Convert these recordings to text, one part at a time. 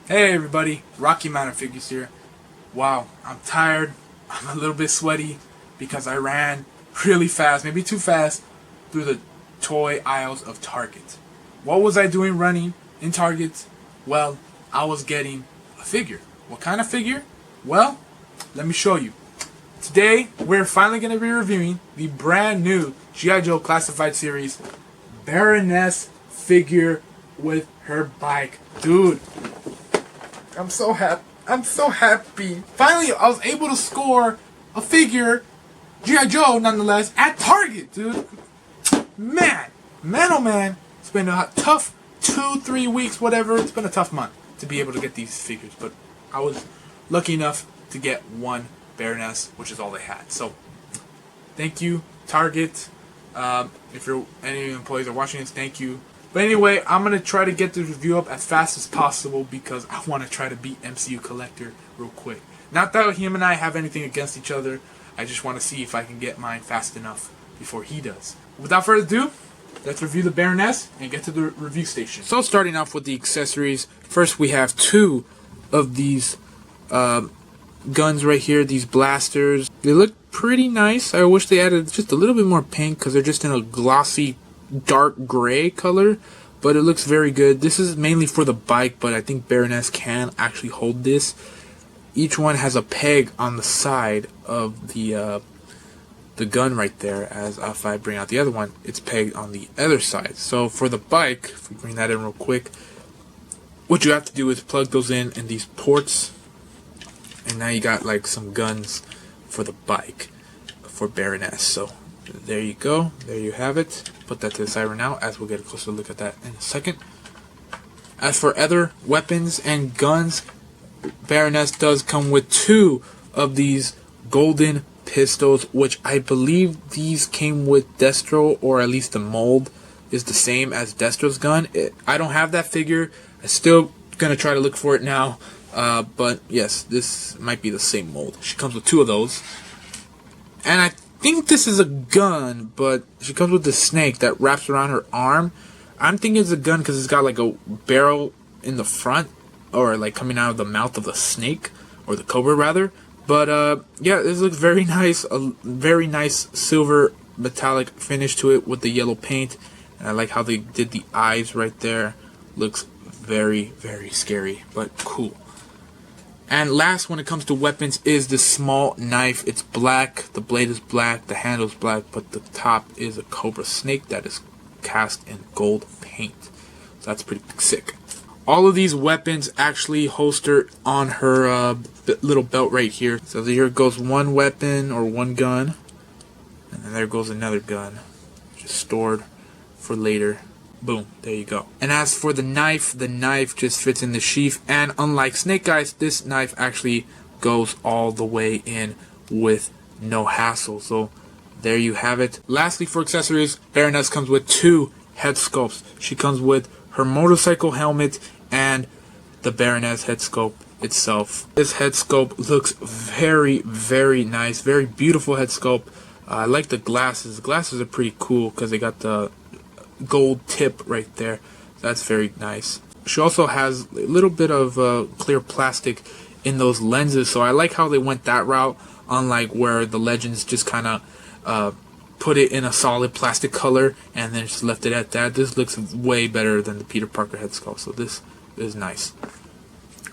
Hey everybody, Rocky Mountain Figures here. Wow, I'm tired, I'm a little bit sweaty because I ran really fast, maybe too fast, through the toy aisles of Target. What was I doing running in Target? Well, I was getting a figure. What kind of figure? Well, let me show you. Today, we're finally going to be reviewing the brand new G.I. Joe Classified Series Baroness figure with her bike. Dude, I'm so happy. I'm so happy. Finally, I was able to score a figure, G.I. Joe nonetheless, at Target, dude. Man, oh man. It's been a tough 2-3 weeks, whatever. It's been a tough month to be able to get these figures. But I was lucky enough to get one Baroness, which is all they had. So, thank you, Target. If any employees are watching this, thank you. But anyway, I'm going to try to get this review up as fast as possible because I want to try to beat MCU Collector real quick. Not that him and I have anything against each other. I just want to see if I can get mine fast enough before he does. Without further ado, let's review the Baroness and get to the review station. So starting off with the accessories, first we have two of these guns right here, these blasters. They look pretty nice. I wish they added just a little bit more pink because they're just in a glossy dark gray color, but it looks very good. This is mainly for the bike, but I think Baroness can actually hold this. Each one has a peg on the side of the gun right there, as if I bring out the other one, it's pegged on the other side. So for the bike, if we bring that in real quick, what you have to do is plug those in these ports, and now you got like some guns for the bike for Baroness. So there you go, there you have it. Put that to the side right now, as we'll get a closer look at that in a second. As for other weapons and guns, Baroness does come with two of these golden pistols, which I believe these came with Destro, or at least the mold is the same as Destro's gun. I don't have that figure. I'm still gonna try to look for it now, but yes, this might be the same mold. She comes with two of those, and I think this is a gun, but she comes with the snake that wraps around her arm. I'm thinking it's a gun because it's got like a barrel in the front, or like coming out of the mouth of the snake, or the cobra rather. But yeah, this looks very nice. A very nice silver metallic finish to it with the yellow paint, and I like how they did the eyes right there. Looks very, very scary, but cool. And last, when it comes to weapons, is this small knife. It's black, the blade is black, the handle is black, but the top is a cobra snake that is cast in gold paint. So that's pretty sick. All of these weapons actually holster on her little belt right here. So here goes one weapon or one gun, and then there goes another gun, just stored for later. Boom, there you go. And as for the knife just fits in the sheath, and unlike Snake Eyes, this knife actually goes all the way in with no hassle. So there you have it. Lastly, for accessories, Baroness comes with two head sculpts. She comes with her motorcycle helmet and the Baroness head sculpt itself. This head sculpt looks very, very nice. Very beautiful head sculpt. I like the glasses. The glasses are pretty cool because they got the gold tip right there. That's very nice. She also has a little bit of clear plastic in those lenses, so I like how they went that route, unlike where the Legends just kind of put it in a solid plastic color and then just left it at that. This looks way better than the Peter Parker head sculpt, so this is nice.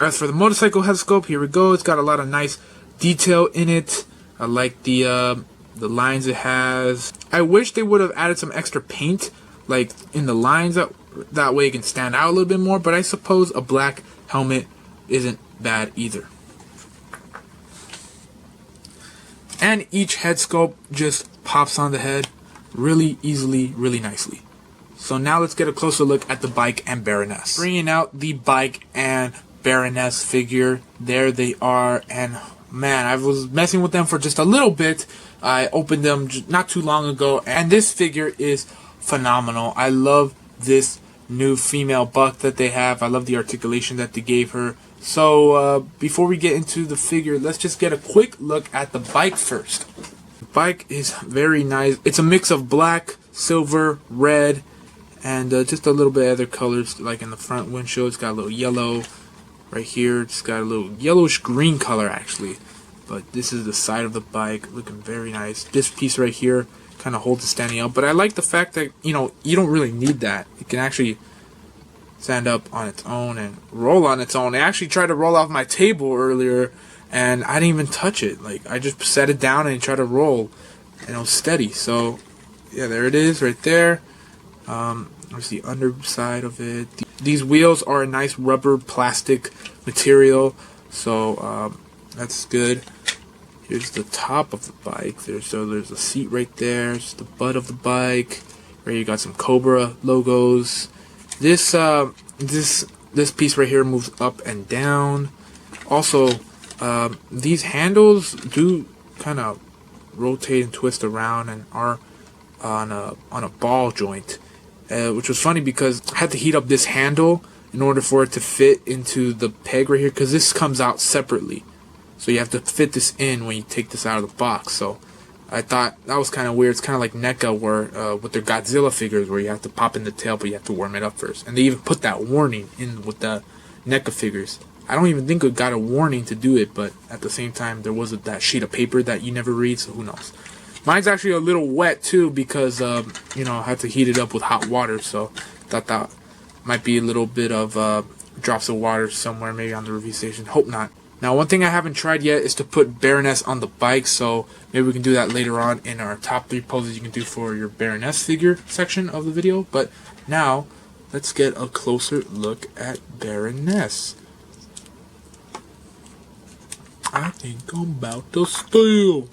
As for the motorcycle head sculpt, here we go. It's got a lot of nice detail in it. I like the lines it has. I wish they would have added some extra paint like in the lines, that way it can stand out a little bit more, but I suppose a black helmet isn't bad either. And each head sculpt just pops on the head really easily, really nicely. So now let's get a closer look at the bike and Baroness. Bringing out the bike and Baroness figure, there they are, and man, I was messing with them for just a little bit. I opened them not too long ago, and this figure is phenomenal. I love this new female buck that they have. I love the articulation that they gave her. So before we get into the figure, let's just get a quick look at the bike first. The bike is very nice. It's a mix of black, silver, red, and just a little bit of other colors, like in the front windshield. It's got a little yellow, right here. It's got a little yellowish green color actually, but this is the side of the bike, looking very nice. This piece right here kind of holds it standing up, but I like the fact that, you know, you don't really need that. It can actually stand up on its own and roll on its own. I actually tried to roll off my table earlier and I didn't even touch it. Like, I just set it down and tried to roll and it was steady. So yeah, there it is right there. There's the underside of it. These wheels are a nice rubber plastic material, so that's good. Here's the top of the bike. There's a seat right there. It's the butt of the bike. Right, you got some Cobra logos. This piece right here moves up and down. Also, these handles do kind of rotate and twist around and are on a ball joint, which was funny because I had to heat up this handle in order for it to fit into the peg right here, because this comes out separately. So you have to fit this in when you take this out of the box. So I thought that was kind of weird. It's kind of like NECA where with their Godzilla figures, where you have to pop in the tail, but you have to warm it up first. And they even put that warning in with the NECA figures. I don't even think it got a warning to do it, but at the same time, there was that sheet of paper that you never read, so who knows. Mine's actually a little wet too because you know, I had to heat it up with hot water, so I thought that might be a little bit of drops of water somewhere, maybe on the review station. Hope not. Now, one thing I haven't tried yet is to put Baroness on the bike, so maybe we can do that later on in our top 3 poses you can do for your Baroness figure section of the video. But now, let's get a closer look at Baroness. I think I'm about to steal.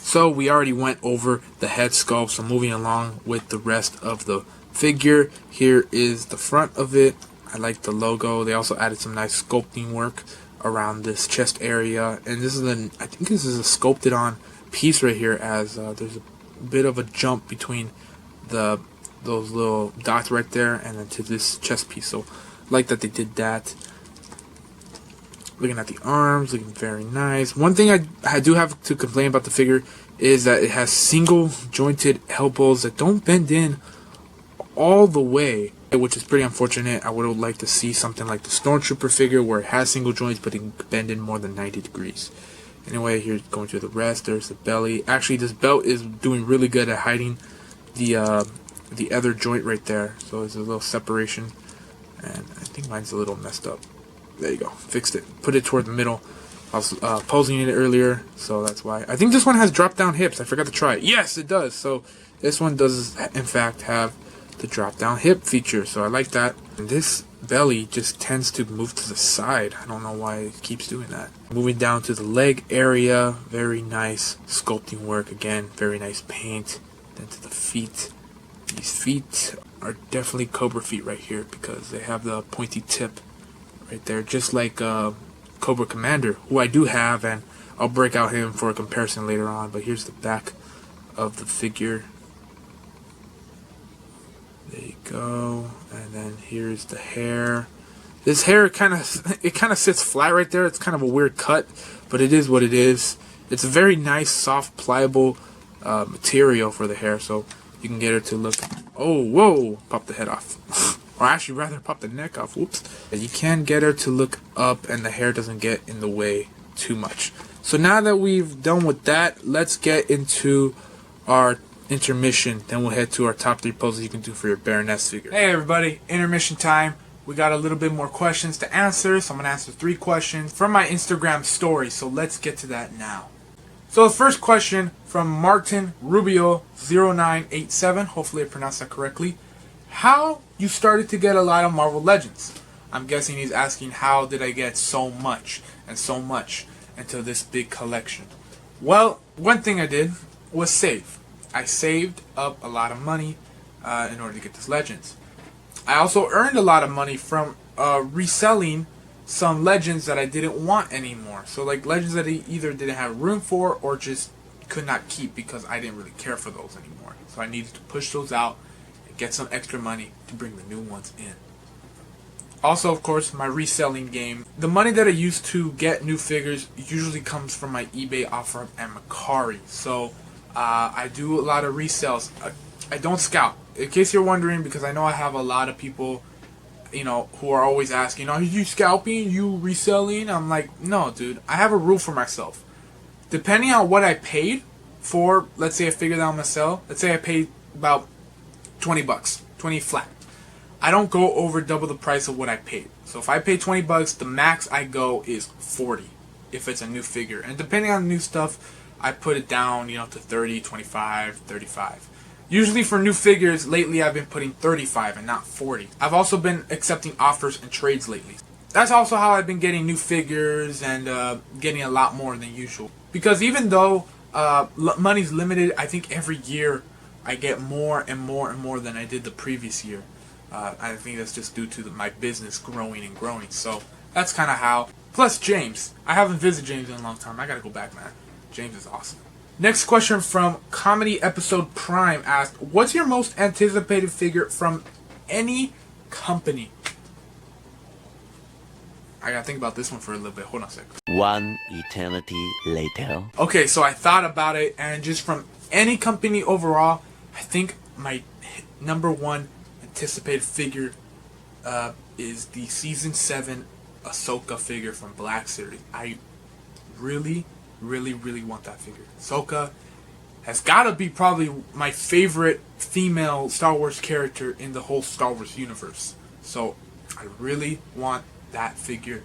So we already went over the head sculpt, so moving along with the rest of the figure. Here is the front of it. I like the logo. They also added some nice sculpting work around this chest area, and this is I think this is a sculpted on piece right here, as there's a bit of a jump between those little dots right there and then to this chest piece. So I like that they did that. Looking at the arms, looking very nice. One thing I do have to complain about the figure is that it has single jointed elbows that don't bend in all the way, which is pretty unfortunate. I would have liked to see something like the Stormtrooper figure where it has single joints but it can bend in more than 90 degrees. Anyway, here's going through the rest. There's the belly. Actually, this belt is doing really good at hiding the other joint right there. So there's a little separation, and I think mine's a little messed up. There you go. Fixed it. Put it toward the middle. I was posing it earlier, so that's why. I think this one has drop-down hips. I forgot to try it. Yes, it does. So this one does, in fact, have the drop-down hip feature, so I like that. And this belly just tends to move to the side. I don't know why it keeps doing that. Moving down to the leg area. Very nice sculpting work. Again, very nice paint. Then to the feet. These feet are definitely Cobra feet right here because they have the pointy tip right there, just like Cobra Commander, who I do have, and I'll break out him for a comparison later on. But here's the back of the figure. There you go. And then here's the hair. This hair kind of sits flat right there. It's kind of a weird cut, but it is what it is. It's a very nice, soft, pliable material for the hair, so you can get her to look. Oh, whoa! Pop the head off. Or actually, rather, pop the neck off. Whoops. You can get her to look up and the hair doesn't get in the way too much. So now that we've done with that, let's get into our intermission. Then we'll head to our top 3 poses you can do for your Baroness figure. Hey everybody, intermission time. We got a little bit more questions to answer, so I'm going to answer 3 questions from my Instagram story. So let's get to that now. So the first question from Martin Rubio 0987. Hopefully I pronounced that correctly. How you started to get a lot of Marvel Legends? I'm guessing he's asking how did I get so much and so much into this big collection. Well, one thing I did was save. I saved up a lot of money in order to get this Legends. I also earned a lot of money from reselling some Legends that I didn't want anymore. So like Legends that I either didn't have room for or just could not keep because I didn't really care for those anymore. So I needed to push those out, get some extra money to bring the new ones in. Also, of course, my reselling game. The money that I use to get new figures usually comes from my eBay offer and Mercari. So I do a lot of resales. I don't scout. In case you're wondering, because I know I have a lot of people, who are always asking, are you scalping? You reselling? I'm like, no, dude. I have a rule for myself. Depending on what I paid for, let's say a figure that I'm going to sell. Let's say I paid about 20 bucks, 20 flat. I don't go over double the price of what I paid. So if I pay 20 bucks, the max I go is 40 if it's a new figure. And depending on the new stuff, I put it down, to 30, 25, 35. Usually for new figures, lately I've been putting 35 and not 40. I've also been accepting offers and trades lately. That's also how I've been getting new figures and getting a lot more than usual. Because even though money's limited, I think every year I get more and more and more than I did the previous year. I think that's just due to my business growing and growing. So that's kind of how. Plus James. I haven't visited James in a long time. I gotta go back, man. James is awesome. Next question from Comedy Episode Prime asked, what's your most anticipated figure from any company? I gotta think about this one for a little bit. Hold on a second. One eternity later. Okay, so I thought about it, and just from any company overall, I think my number one anticipated figure is the Season 7 Ahsoka figure from Black Series. I really want that figure. Ahsoka has gotta be probably my favorite female Star Wars character in the whole Star Wars universe. So I really want that figure.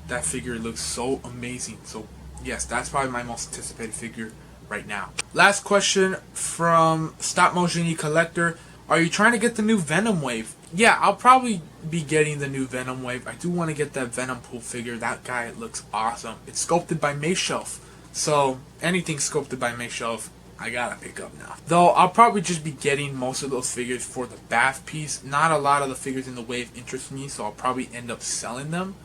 That figure looks so amazing. So yes, that's probably my most anticipated figure right now. Last question from Stop Motion Collector. Are you trying to get the new Venom Wave? Yeah, I'll probably be getting the new Venom Wave. I do want to get that Venom Pool figure. That guy looks awesome. It's sculpted by Mayshelf. So anything sculpted by Mayshelf, I gotta pick up now. Though I'll probably just be getting most of those figures for the bath piece. Not a lot of the figures in the wave interest me, so I'll probably end up selling them.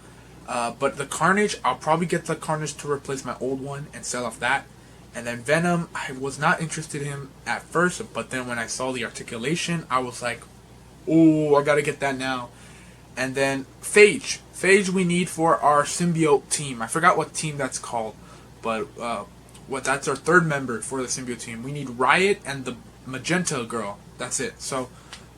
But the Carnage, I'll probably get the Carnage to replace my old one and sell off that. And then Venom, I was not interested in him at first, but then when I saw the articulation, I was like, oh, I gotta get that now. And then Phage. Phage we need for our symbiote team. I forgot what team that's called, but that's our third member for the symbiote team. We need Riot and the Magenta girl. That's it. So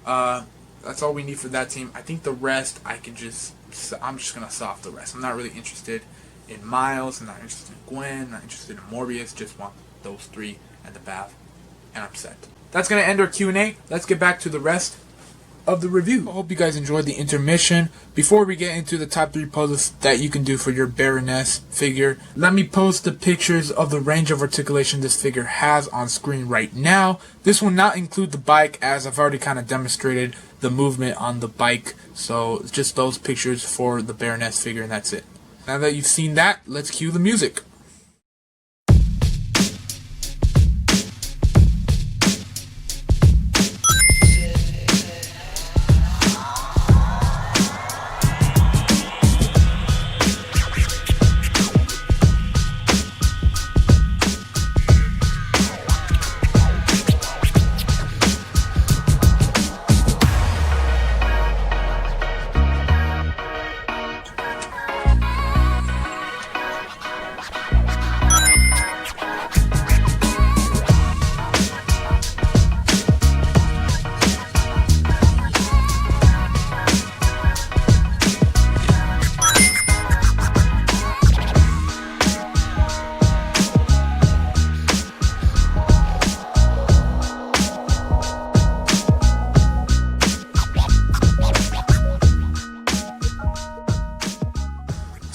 that's all we need for that team. I think the rest I'm just gonna sell off the rest. I'm not really interested in Miles, I'm not interested in Gwen, not interested in Morbius, just want those three and the Bath, and I'm set. That's going to end our Q&A. Let's get back to the rest of the review. I hope you guys enjoyed the intermission. Before we get into the top 3 poses that you can do for your Baroness figure, let me post the pictures of the range of articulation this figure has on screen right now. This will not include the bike, as I've already kind of demonstrated the movement on the bike, so just those pictures for the Baroness figure, and that's it. Now that you've seen that, let's cue the music.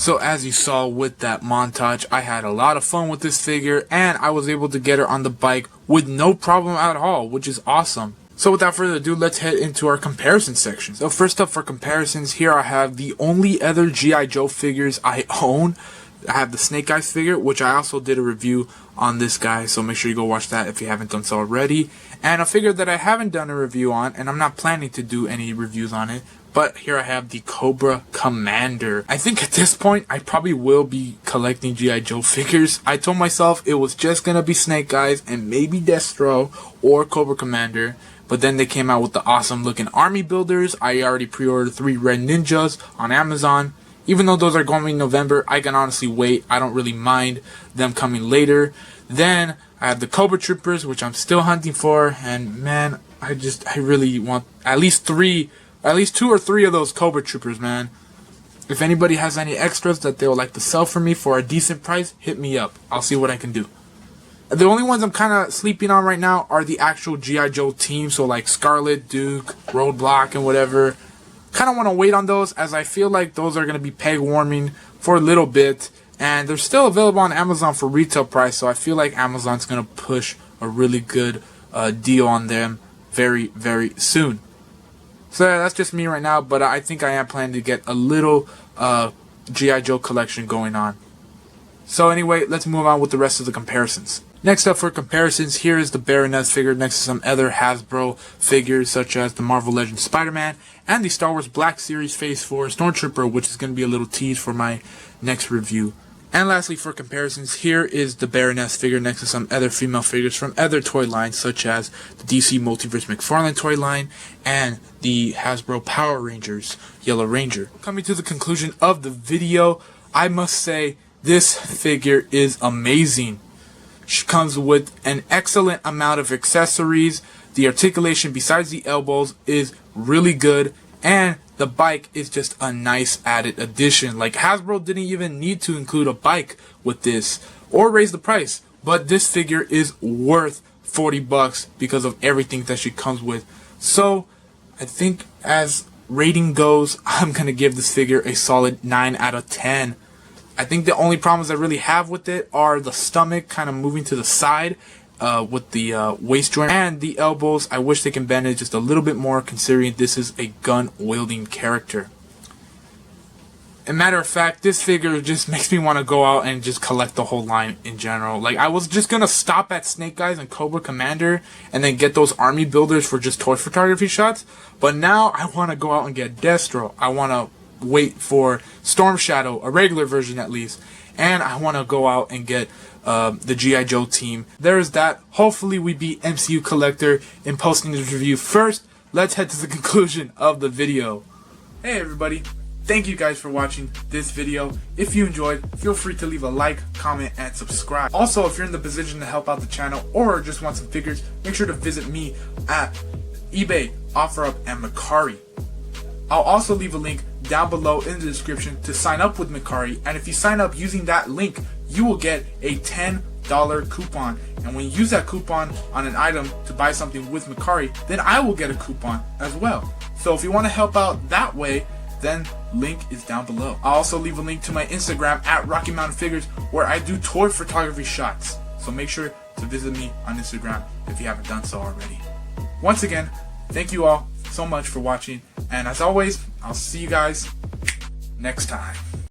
So as you saw with that montage, I had a lot of fun with this figure, and I was able to get her on the bike with no problem at all, which is awesome. So without further ado, let's head into our comparison section. So first up for comparisons, here I have the only other G.I. Joe figures I own. I have the Snake Eyes figure, which I also did a review on this guy, so make sure you go watch that if you haven't done so already. And a figure that I haven't done a review on, and I'm not planning to do any reviews on it, but here I have the Cobra Commander. I think at this point, I probably will be collecting G.I. Joe figures. I told myself it was just gonna be Snake Eyes and maybe Destro or Cobra Commander, but then they came out with the awesome looking army builders. I already pre-ordered 3 Red Ninjas on Amazon. Even though those are going in November, I can honestly wait. I don't really mind them coming later. Then I have the Cobra Troopers, which I'm still hunting for. And man, I really want at least 2 or 3 of those Cobra Troopers, man. If anybody has any extras that they would like to sell for me for a decent price, hit me up. I'll see what I can do. The only ones I'm kind of sleeping on right now are the actual G.I. Joe team. So like Scarlet, Duke, Roadblock, and whatever. Kind of want to wait on those, as I feel like those are going to be peg warming for a little bit, and they're still available on Amazon for retail price, so I feel like Amazon's going to push a really good deal on them very, very soon. So yeah, that's just me right now, but I think I am planning to get a little G.I. Joe collection going on. So anyway, let's move on with the rest of the comparisons. Next up for comparisons, here is the Baroness figure next to some other Hasbro figures such as the Marvel Legends Spider-Man and the Star Wars Black Series Phase 4 Stormtrooper, which is going to be a little tease for my next review. And lastly for comparisons, here is the Baroness figure next to some other female figures from other toy lines such as the DC Multiverse McFarlane toy line and the Hasbro Power Rangers Yellow Ranger. Coming to the conclusion of the video, I must say this figure is amazing. She comes with an excellent amount of accessories. The articulation besides the elbows is really good, and the bike is just a nice added addition. Like, Hasbro didn't even need to include a bike with this or raise the price, but this figure is worth $40 because of everything that she comes with. So I think as rating goes, I'm gonna give this figure a solid 9 out of 10. I think the only problems I really have with it are the stomach kind of moving to the side with the waist joint and the elbows. I wish they can bend it just a little bit more, considering this is a gun-wielding character. As a matter of fact, this figure just makes me want to go out and just collect the whole line in general. Like, I was just going to stop at Snake Eyes and Cobra Commander and then get those army builders for just toy photography shots, but now I want to go out and get Destro. I want to wait for Storm Shadow, a regular version at least, and I want to go out and get the G.I. Joe team. There's that. Hopefully we beat MCU Collector in posting this review. First, let's head to the conclusion of the video. Hey everybody, thank you guys for watching this video. If you enjoyed, feel free to leave a like, comment, and subscribe. Also, if you're in the position to help out the channel or just want some figures, make sure to visit me at eBay, OfferUp, and Mercari. I'll also leave a link down below in the description to sign up with Mercari, and if you sign up using that link, you will get a $10 coupon, and when you use that coupon on an item to buy something with Mercari, then I will get a coupon as well. So if you want to help out that way, then link is down below. I'll also leave a link to my Instagram at Rocky Mountain Figures, where I do toy photography shots, so make sure to visit me on Instagram if you haven't done so already. Once again, thank you all so much for watching, and as always, I'll see you guys next time.